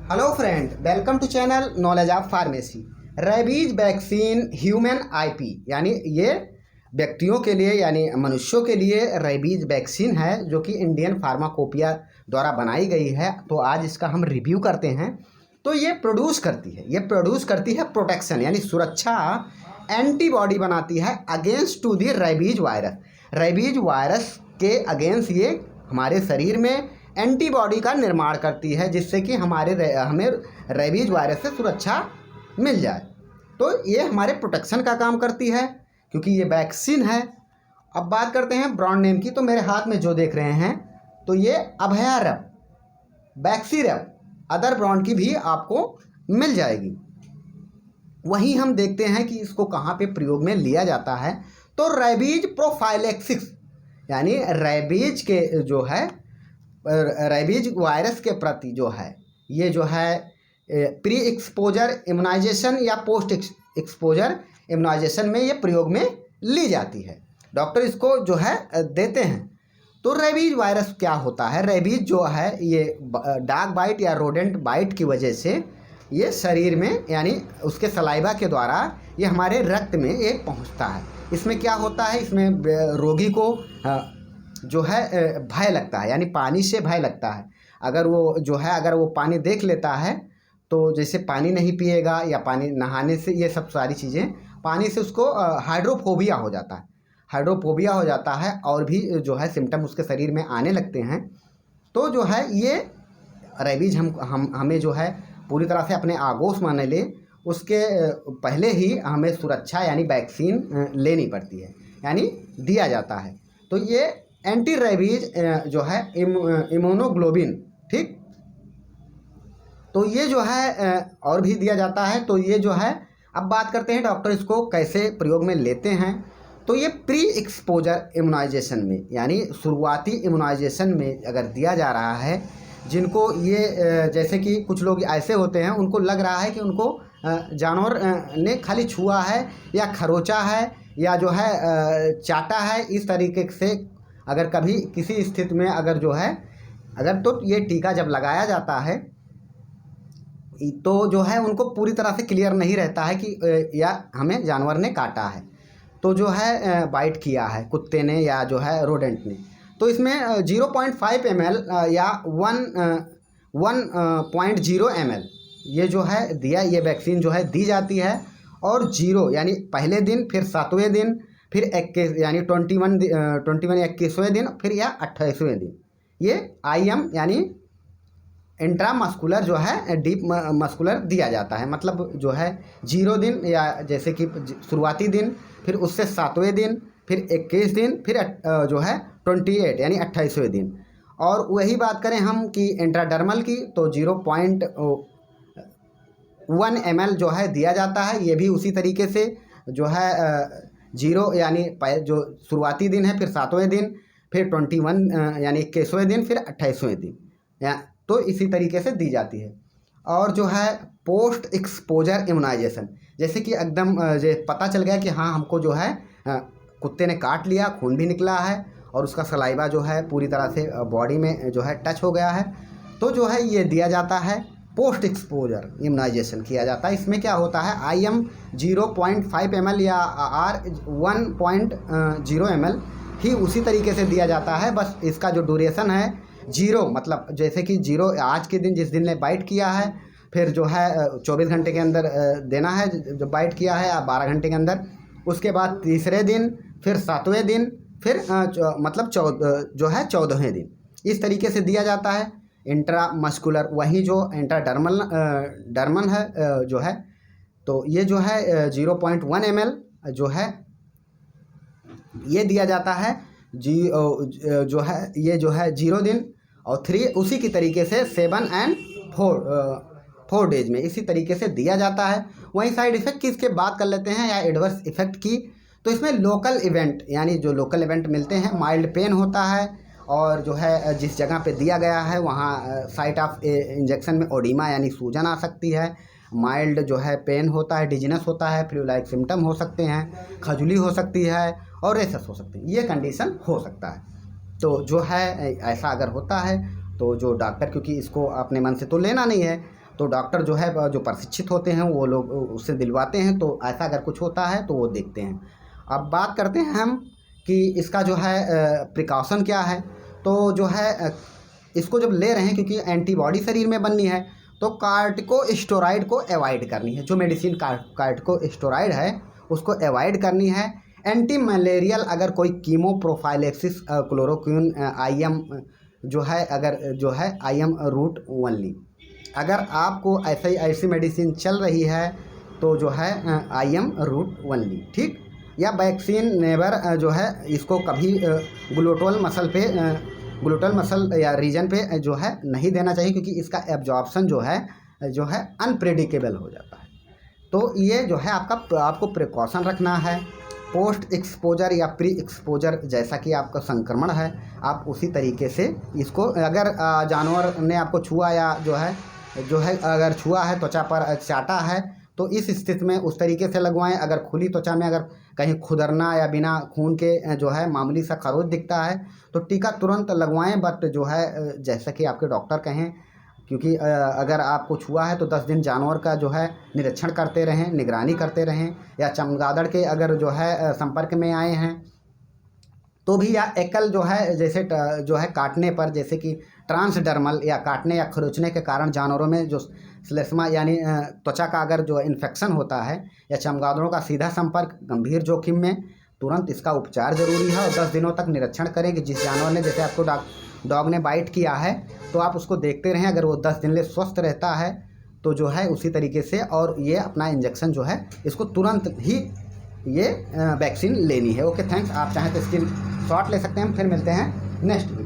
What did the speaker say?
Hello friend, welcome to channel knowledge of pharmacy. Rabies vaccine human IP यानी ये व्यक्तियों के लिए यानी मनुष्यों के लिए रेबीज वैक्सीन है जो कि इंडियन फार्माकोपिया द्वारा बनाई गई है। तो आज इसका हम रिव्यू करते हैं। तो ये प्रोड्यूस करती है प्रोटेक्शन यानी सुरक्षा, एंटीबॉडी बनाती है against to the rabies virus. Rabies virus के अगेंस्ट ये हमारे शरीर में एंटीबॉडी का निर्माण करती है जिससे कि हमें रेबीज वायरस से सुरक्षा मिल जाए। तो ये हमारे प्रोटेक्शन का काम करती है क्योंकि ये वैक्सीन है। अब बात करते हैं ब्रांड नेम की। तो मेरे हाथ में जो देख रहे हैं तो ये अभयारव, बैक्सीरव, अदर ब्रांड की भी आपको मिल जाएगी। वहीं हम देखते हैं कि इसको कहाँ पे प्रयोग में लिया जाता है। तो रेबीज प्रोफाइलैक्सिस यानी रेबीज के जो है रेबीज वायरस के प्रति जो है ये जो है प्री एक्सपोजर इम्यूनाइजेशन या पोस्ट एक्सपोजर इम्यूनाइजेशन में ये प्रयोग में ली जाती है। डॉक्टर इसको जो है देते हैं। तो रेबीज वायरस क्या होता है? रेबीज जो है ये डॉग बाइट या रोडेंट बाइट की वजह से ये शरीर में यानी उसके सलाइवा के द्वारा ये हमारे रक्त में ये पहुंचता है। इसमें क्या होता है, इसमें रोगी को जो है भय लगता है यानी पानी से भय लगता है। अगर वो पानी देख लेता है तो जैसे पानी नहीं पिएगा या पानी नहाने से ये सब सारी चीज़ें पानी से उसको हाइड्रोफोबिया हो जाता है और भी जो है सिम्टम उसके शरीर में आने लगते हैं। तो जो है ये रेबीज हमें जो है पूरी तरह से अपने आगोश मान ले उसके पहले ही हमें सुरक्षा यानी वैक्सीन लेनी पड़ती है यानी दिया जाता है। तो ये एंटी रेबीज जो है इम्यूनोग्लोबिन, ठीक, तो ये जो है और भी दिया जाता है। तो ये जो है अब बात करते हैं डॉक्टर इसको कैसे प्रयोग में लेते हैं। तो ये प्री एक्सपोजर इम्यूनाइजेशन में यानी शुरुआती इम्यूनाइजेशन में अगर दिया जा रहा है, जिनको ये जैसे कि कुछ लोग ऐसे होते हैं उनको लग रहा है कि उनको जानवर ने खाली छुआ है या खरोचा है या जो है चाटा है, इस तरीके से अगर कभी किसी स्थिति में अगर तो ये टीका जब लगाया जाता है तो जो है उनको पूरी तरह से क्लियर नहीं रहता है कि या हमें जानवर ने काटा है, तो जो है बाइट किया है कुत्ते ने या जो है रोडेंट ने। तो इसमें 0.5 ml या 1.0 ml ये जो है ये वैक्सीन जो है दी जाती है। और 0 यानी पहले दिन, फिर 7वें दिन, फिर 21 यानी 21वें दिन, फिर या 28वें दिन ये IM यानी इंट्रामस्कुलर जो है डीप मस्कुलर दिया जाता है। मतलब जो है 0 दिन या जैसे कि शुरुआती दिन, फिर उससे 7वें दिन, फिर 21 दिन, फिर जो है 28 यानी 28वें दिन। और वही बात करें हम कि इंट्राडर्मल की तो 0.1 ml जो है दिया जाता है। ये भी उसी तरीके से जो है 0 यानी जो शुरुआती दिन है, फिर 7वें दिन, फिर 21 यानी 21वें दिन, फिर 28वें दिन तो इसी तरीके से दी जाती है। और जो है पोस्ट एक्सपोजर इम्यूनाइजेशन, जैसे कि एकदम पता चल गया कि हाँ हमको जो है कुत्ते ने काट लिया, खून भी निकला है और उसका सलाइवा जो है पूरी तरह से बॉडी में जो है टच हो गया है, तो जो है ये दिया जाता है पोस्ट एक्सपोजर इम्यूनाइजेशन किया जाता है। इसमें क्या होता है IM 0.5 ml या R 1.0 ml ही उसी तरीके से दिया जाता है। बस इसका जो ड्यूरेशन है 0 मतलब जैसे कि 0 आज के दिन जिस दिन ने बाइट किया है, फिर जो है 24 घंटे के अंदर देना है जो बाइट किया है, या 12 घंटे के अंदर। उसके बाद तीसरे दिन, फिर 7वें दिन, फिर मतलब 14वें दिन, इस तरीके से दिया जाता है। इंट्रामस्कुलर वही जो डर्मल है जो है, तो ये जो है 0.1 ml जो है ये दिया जाता है जो है ये जो है 0 दिन और 3 उसी की तरीके से 7 and 4 डेज में इसी तरीके से दिया जाता है। वहीं साइड इफ़ेक्ट की इसके बात कर लेते हैं या एडवर्स इफ़ेक्ट की। तो इसमें लोकल इवेंट यानी जो लोकल इवेंट मिलते हैं, माइल्ड पेन होता है और जो है जिस जगह पे दिया गया है वहाँ साइट ऑफ इंजेक्शन में ओडिमा यानी सूजन आ सकती है, माइल्ड जो है पेन होता है, डिजीनेस होता है, फ्लू लाइक सिम्टम हो सकते हैं, खजुली हो सकती है और रेसेस हो सकती है, ये कंडीशन हो सकता है। तो जो है ऐसा अगर होता है तो जो डॉक्टर, क्योंकि इसको अपने मन से तो लेना नहीं है, तो डॉक्टर जो है जो प्रशिक्षित होते हैं वो लोग उससे दिलवाते हैं। तो ऐसा अगर कुछ होता है तो वो देखते हैं। अब बात करते हैं हम कि इसका जो है प्रिकॉशन क्या है। तो जो है इसको जब ले रहे हैं, क्योंकि एंटीबॉडी शरीर में बननी है, तो कार्टिकोस्टेरॉइड को अवॉइड करनी है। जो मेडिसिन कार्टिकोस्टेरॉइड है उसको अवॉइड करनी है। एंटी मलेरियल अगर कोई कीमो प्रोफाइलेक्सिस क्लोरोक्विन IM जो है, अगर जो है IM रूट ओनली, अगर आपको ऐसी मेडिसिन चल रही है तो जो है IM रूट ओनली, ठीक। या वैक्सीन नेवर जो है इसको कभी ग्लूटल मसल या रीजन पे जो है नहीं देना चाहिए, क्योंकि इसका एब्जॉर्प्शन जो है अनप्रेडिक्टेबल हो जाता है। तो ये जो है आपको प्रिकॉशन रखना है। पोस्ट एक्सपोजर या प्री एक्सपोजर जैसा कि आपका संक्रमण है, आप उसी तरीके से इसको, अगर जानवर ने आपको छुआ या जो है अगर छुआ है, त्वचा पर चाटा है, तो इस स्थिति में उस तरीके से लगवाएं। अगर खुली त्वचा में अगर कहीं खुदरना या बिना खून के जो है मामूली सा खरोच दिखता है तो टीका तुरंत लगवाएं। बट जो है जैसा कि आपके डॉक्टर कहें, क्योंकि अगर आपको छुआ है तो 10 दिन जानवर का जो है निरीक्षण करते रहें, निगरानी करते रहें। या चमगादड़ के अगर जो है संपर्क में आए हैं तो भी, या एकल जो है जैसे जो है काटने पर, जैसे कि ट्रांसडर्मल या काटने या खरोचने के कारण जानवरों में जो श्लेष्मा यानी त्वचा का अगर जो इन्फेक्शन होता है, या चमगादड़ों का सीधा संपर्क गंभीर जोखिम में, तुरंत इसका उपचार जरूरी है। और 10 दिनों तक निरीक्षण करें कि जिस जानवर ने, जैसे आपको डॉग ने बाइट किया है तो आप उसको देखते रहें। अगर वो 10 दिन ले स्वस्थ रहता है तो जो है उसी तरीके से, और ये अपना इंजेक्शन जो है इसको तुरंत ही ये वैक्सीन लेनी है। Okay, thanks. आप चाहें तो स्क्रीन शॉट ले सकते हैं। हम फिर मिलते हैं नेक्स्ट वीडियो।